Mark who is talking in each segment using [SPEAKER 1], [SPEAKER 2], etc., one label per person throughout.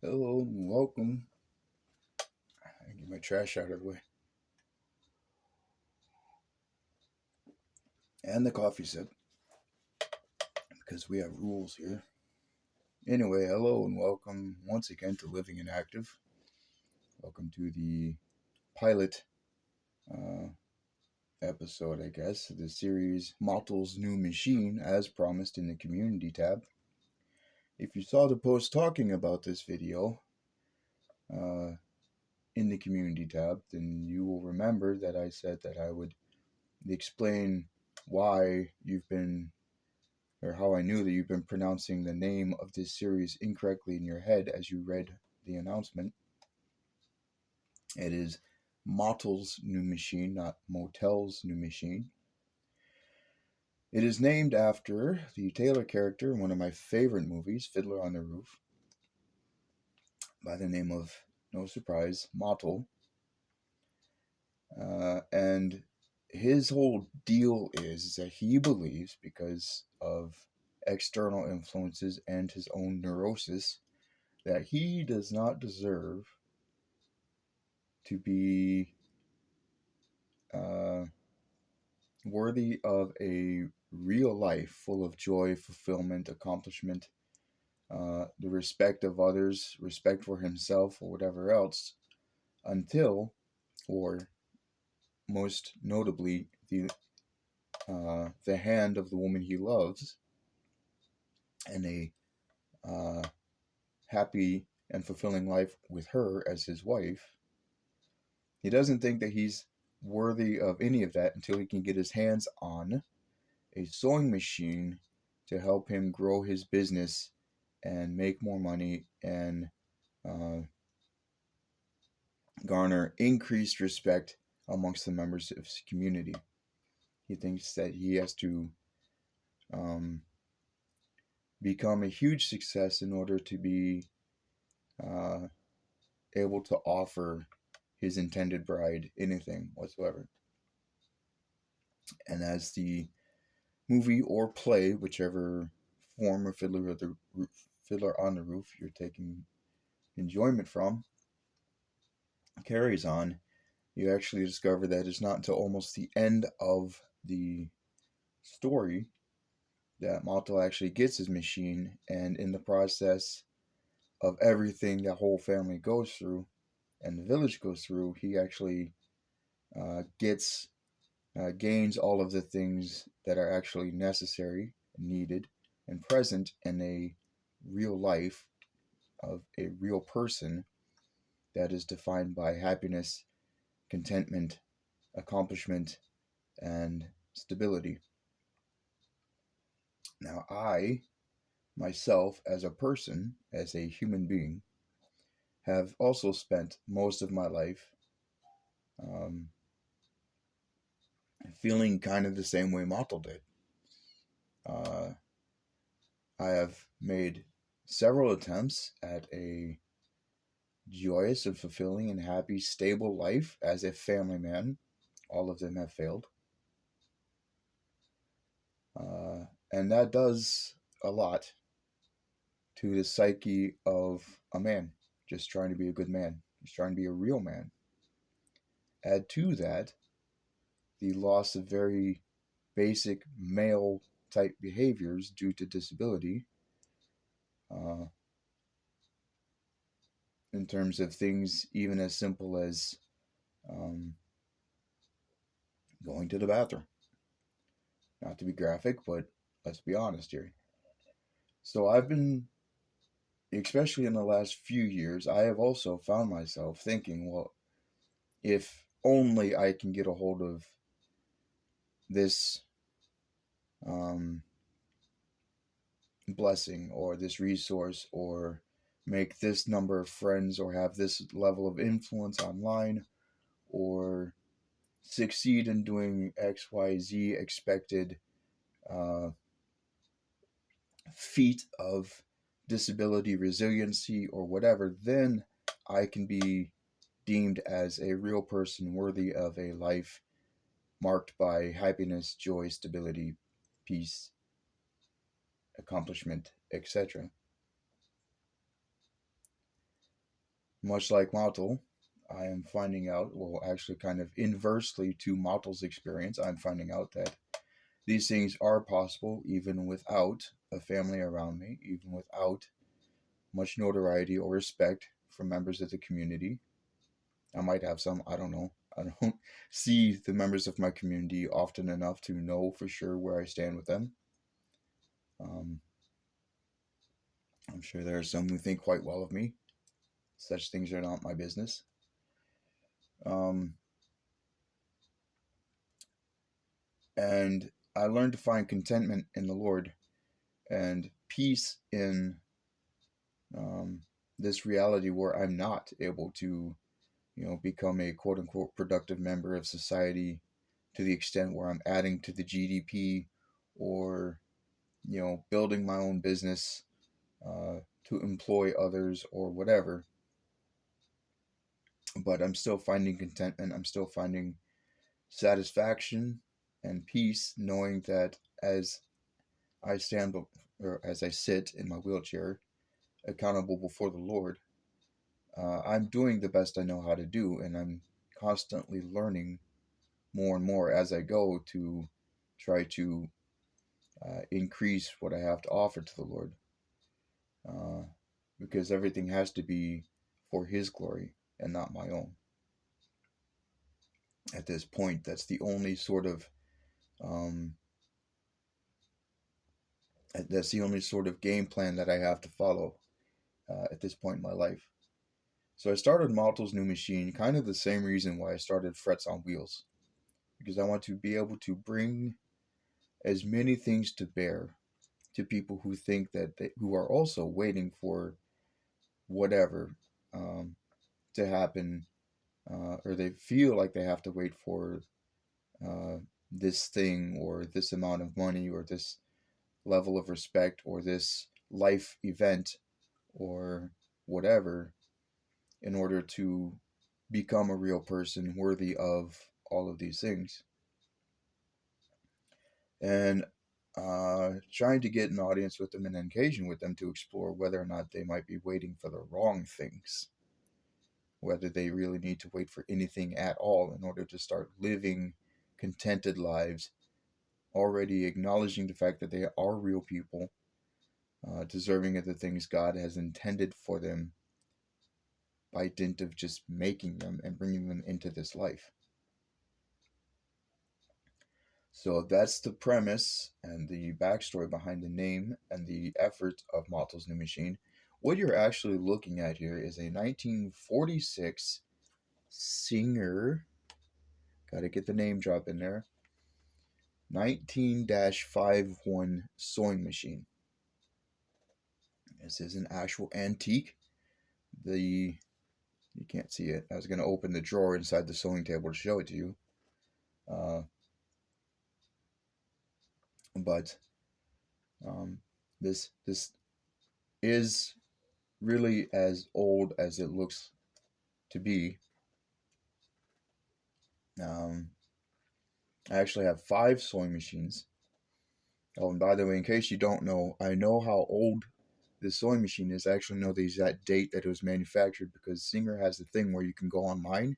[SPEAKER 1] Hello and welcome. I get my trash out of the way. And the coffee sip, because we have rules here. Anyway, hello and welcome once again to Living and Active. Welcome to the pilot uh, episode, I guess, of the series Motel's New Machine, as promised in the community tab. If you saw the post talking about this video uh, in the community tab, then you will remember that I said that I would explain why you've been or how I knew that you've been pronouncing the name of this series incorrectly in your head as you read the announcement. It is Motel's New Machine, not Motel's New Machine. It is named after the Taylor character in one of my favorite movies, Fiddler on the Roof, by the name of, no surprise, Motel. And his whole deal is that he believes, because of external influences and his own neurosis, that he does not deserve to be uh, worthy of a real life full of joy, fulfillment, accomplishment, the respect of others, respect for himself, or whatever else, until, or most notably, the hand of the woman he loves and a uh, happy and fulfilling life with her as his wife. He doesn't think that he's worthy of any of that until he can get his hands on a sewing machine to help him grow his business and make more money and uh, garner increased respect amongst the members of his community. He thinks that he has to um, become a huge success in order to be uh, able to offer his intended bride anything whatsoever. And as the movie or play, whichever form of Fiddler on the Roof you're taking enjoyment from, carries on, you actually discover that it's not until almost the end of the story that Motel actually gets his machine, and in the process of everything that whole family goes through and the village goes through, he actually gets gains all of the things that are actually necessary, needed, and present in a real life of a real person that is defined by happiness, contentment, accomplishment, and stability. Now, I, myself, as a person, as a human being, have also spent most of my life um, feeling kind of the same way Motel did. Uh, I have made several attempts at a joyous and fulfilling and happy, stable life as a family man. All of them have failed. And that does a lot to the psyche of a man just trying to be a good man, just trying to be a real man. Add to that the loss of very basic male type behaviors due to disability, uh, in terms of things even as simple as um, going to the bathroom. Not to be graphic, but let's be honest here. So I've been, especially in the last few years, I have also found myself thinking, well, if only I can get a hold of this um, blessing or this resource or make this number of friends or have this level of influence online or succeed in doing XYZ expected uh, feat of disability resiliency or whatever, then I can be deemed as a real person worthy of a life marked by happiness, joy, stability, peace, accomplishment, etc. much like Motel, I am finding out, well, actually, kind of inversely to Motel's experience, I'm finding out that these things are possible even without a family around me, even without much notoriety or respect from members of the community. I might have some, I don't know. I don't see the members of my community often enough to know for sure where I stand with them. Um, I'm sure there are some who think quite well of me. Such things are not my business. Um, and I learned to find contentment in the Lord and peace in um, this reality where I'm not able to, become a quote unquote productive member of society to the extent where I'm adding to the GDP or, building my own business to employ others or whatever. But I'm still finding contentment. I'm still finding satisfaction and peace knowing that as I or as I sit in my wheelchair, accountable before the Lord, I'm doing the best I know how to do, and I'm constantly learning more and more as I go to try to increase what I have to offer to the Lord, uh, because everything has to be for His glory and not my own. At this point, um, that's the only sort of game plan that I have to follow at this point in my life. So I started Motel's New Machine, kind of the same reason why I started Frets on Wheels, because I want to be able to bring as many things to bear to people who think that who are also waiting for whatever um, to happen, or they feel like they have to wait for uh, this thing or this amount of money or this level of respect or this life event or whatever in order to become a real person worthy of all of these things. And trying to get an audience with them and engaging with them to explore whether or not they might be waiting for the wrong things, whether they really need to wait for anything at all in order to start living contented lives, already acknowledging the fact that they are real people, deserving of the things God has intended for them by dint of just making them and bringing them into this life. So that's the premise and the backstory behind the name and the effort of Motel's New Machine. What you're actually looking at here is a 1946 Singer, gotta get the name drop in there, 19-51 sewing machine. This is an actual antique. You can't see it. I was going to open the drawer inside the sewing table to show it to you. Uh, but this is really as old as it looks to be. Um, I actually have 5 sewing machines. Oh, and by the way, in case you don't know, I know how old this sewing machine is. I actually know the exact date that it was manufactured because Singer has a thing where you can go online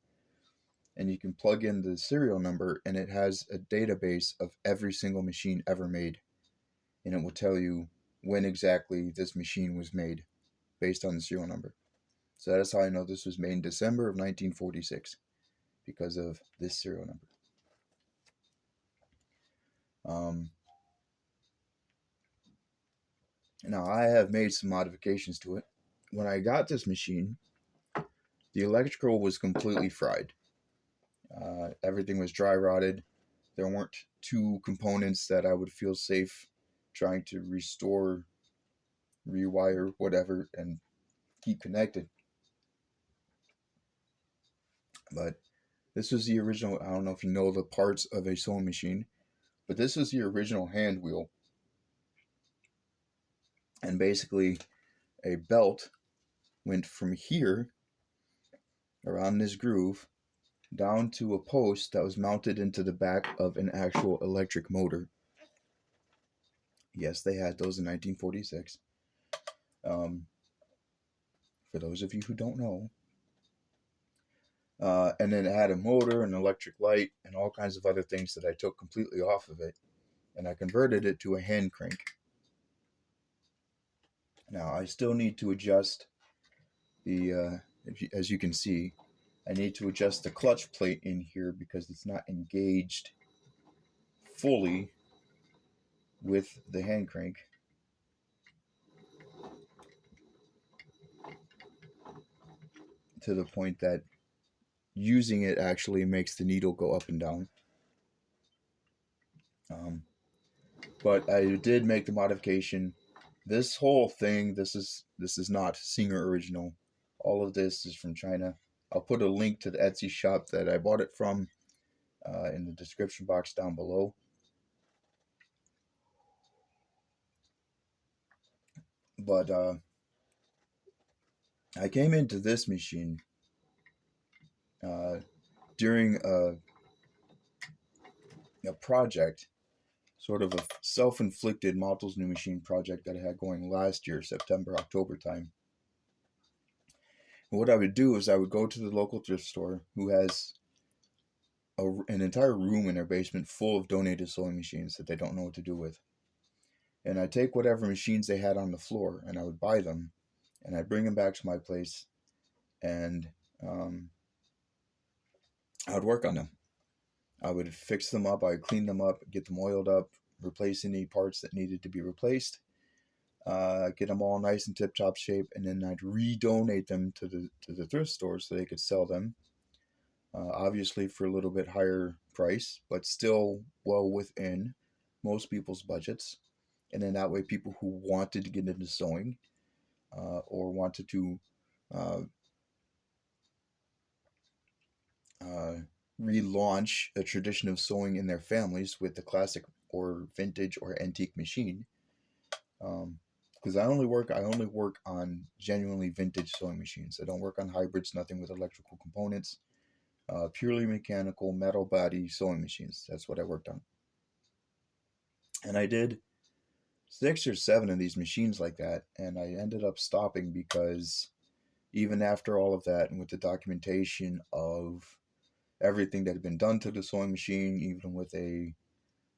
[SPEAKER 1] and you can plug in the serial number and it has a database of every single machine ever made. And it will tell you when exactly this machine was made based on the serial number. So that's how I know this was made in December of 1946 because of this serial number. Um, Now, I have made some modifications to it. When I got this machine, the electrical was completely fried. Everything was dry rotted. There weren't 2 components that I would feel safe trying to restore, rewire, whatever, and keep connected. But this was the original. I don't know if you know the parts of a sewing machine, but this was the original hand wheel. And basically, a belt went from here around this groove down to a post that was mounted into the back of an actual electric motor. Yes, they had those in 1946. For those of you who don't know, And then it had a motor, an electric light, and all kinds of other things that I took completely off of it. And I converted it to a hand crank. Now, I still need to adjust as you can see, I need to adjust the clutch plate in here because it's not engaged fully with the hand crank. To the point that using it actually makes the needle go up and down. But I did make the modification. This whole thing, this is not Singer original. All of this is from China. I'll put a link to the Etsy shop that I bought it from in the description box down below. But I came into this machine during a project, sort of a self-inflicted Motel's New Machine project that I had going last year, September, October time. And what I would do is I would go to the local thrift store who has an entire room in their basement full of donated sewing machines that they don't know what to do with. And I'd take whatever machines they had on the floor and I would buy them and I'd bring them back to my place and I would work on them. I would fix them up, I would clean them up, get them oiled up, replace any parts that needed to be replaced, get them all nice and tip-top shape, and then I'd redonate them to the thrift store so they could sell them. Obviously for a little bit higher price, but still well within most people's budgets. And then that way people who wanted to get into sewing or wanted to uh, relaunch a tradition of sewing in their families with the classic or vintage or antique machine. Because I only work on genuinely vintage sewing machines. I don't work on hybrids, nothing with electrical components. Purely mechanical metal body sewing machines. That's what I worked on. And I did 6 or 7 of these machines like that, and I ended up stopping because even after all of that, and with the documentation of everything that had been done to the sewing machine, even with a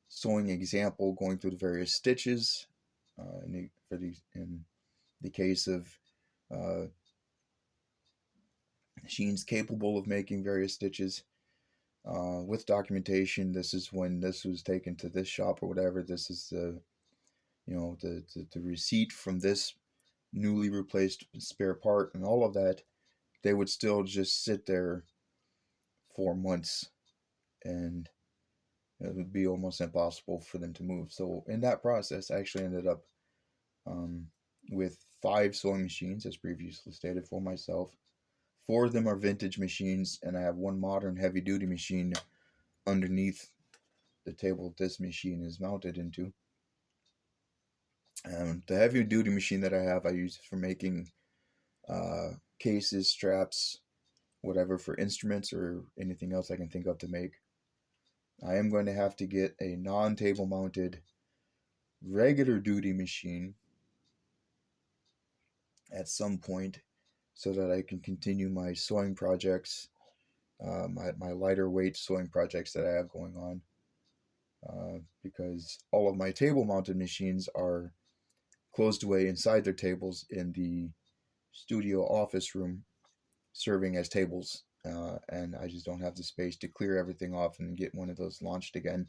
[SPEAKER 1] sewing example going through the various stitches, in the case of machines capable of making various stitches, with documentation, this is when this was taken to this shop or whatever. This is the receipt from this newly replaced spare part and all of that. They would still just sit there for months, and it would be almost impossible for them to move. So in that process, I actually ended up with 5 sewing machines, as previously stated, for myself. 4 of them are vintage machines, and I have 1 modern heavy-duty machine underneath the table this machine is mounted into. The heavy-duty machine that I have, I use it for making cases, straps, whatever, for instruments or anything else I can think of to make. I am going to have to get a non-table mounted regular duty machine at some point so that I can continue my sewing projects, my lighter weight sewing projects that I have going on, because all of my table mounted machines are closed away inside their tables in the studio office room, serving as tables, and I just don't have the space to clear everything off and get one of those launched again.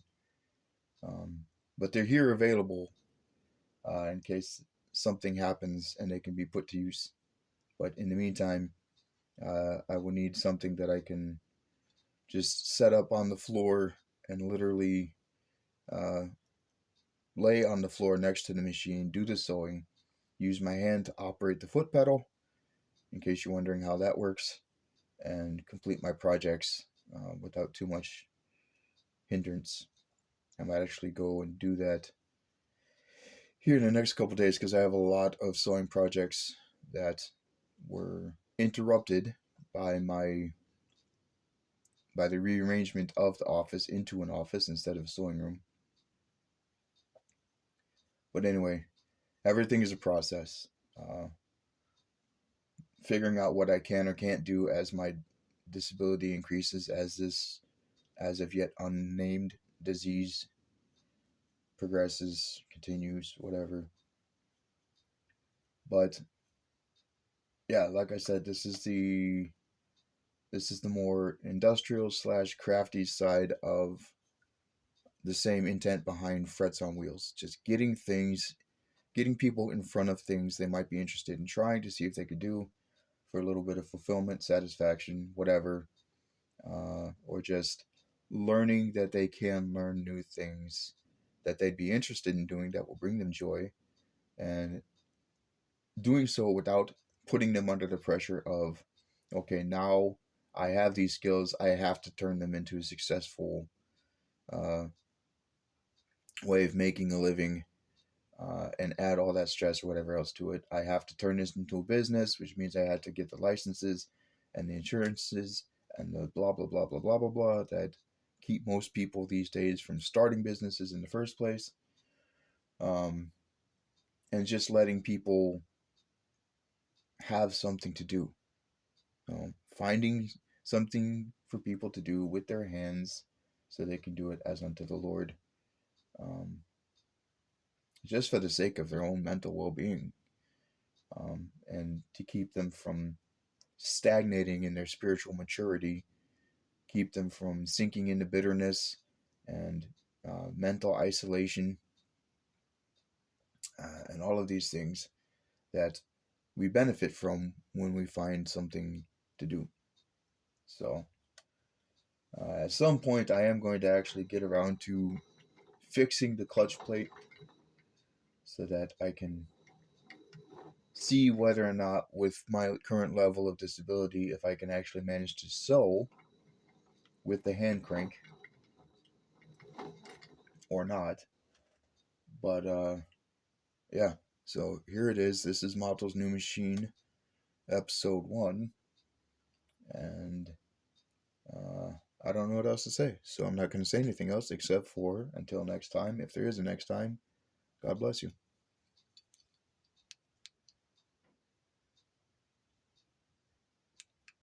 [SPEAKER 1] But they're here available in case something happens and they can be put to use. But in the meantime, I will need something that I can just set up on the floor and literally lay on the floor next to the machine, do the sewing, use my hand to operate the foot pedal, in case you're wondering how that works, and complete my projects without too much hindrance. I might actually go and do that here in the next couple days because I have a lot of sewing projects that were interrupted by the rearrangement of the office into an office instead of a sewing room. But anyway, everything is a process. Figuring out what I can or can't do as my disability increases as this as of yet unnamed disease progresses, continues, whatever. But yeah, like I said, this is the more industrial slash crafty side of the same intent behind Frets on Wheels. Just getting people in front of things they might be interested in trying to see if they could do for a little bit of fulfillment, satisfaction, whatever, or just learning that they can learn new things that they'd be interested in doing that will bring them joy, and doing so without putting them under the pressure of, okay, now I have these skills, I have to turn them into a successful uh, way of making a living, and add all that stress or whatever else to it. I have to turn this into a business, which means I had to get the licenses and the insurances and the blah, blah, blah, blah, blah, blah, blah that keep most people these days from starting businesses in the first place. Um, and just letting people have something to do. Finding something for people to do with their hands so they can do it as unto the Lord, um, just for the sake of their own mental well being, and to keep them from stagnating in their spiritual maturity, keep them from sinking into bitterness and mental isolation, and all of these things that we benefit from when we find something to do. So, at some point, I am going to actually get around to fixing the clutch plate so that I can see whether or not, with my current level of disability, if I can actually manage to sew with the hand crank or not. But yeah, so here it is. This is Motel's New Machine, episode 1, and uh, I don't know what else to say, so I'm not going to say anything else except for until next time. If there is a next time, God bless you.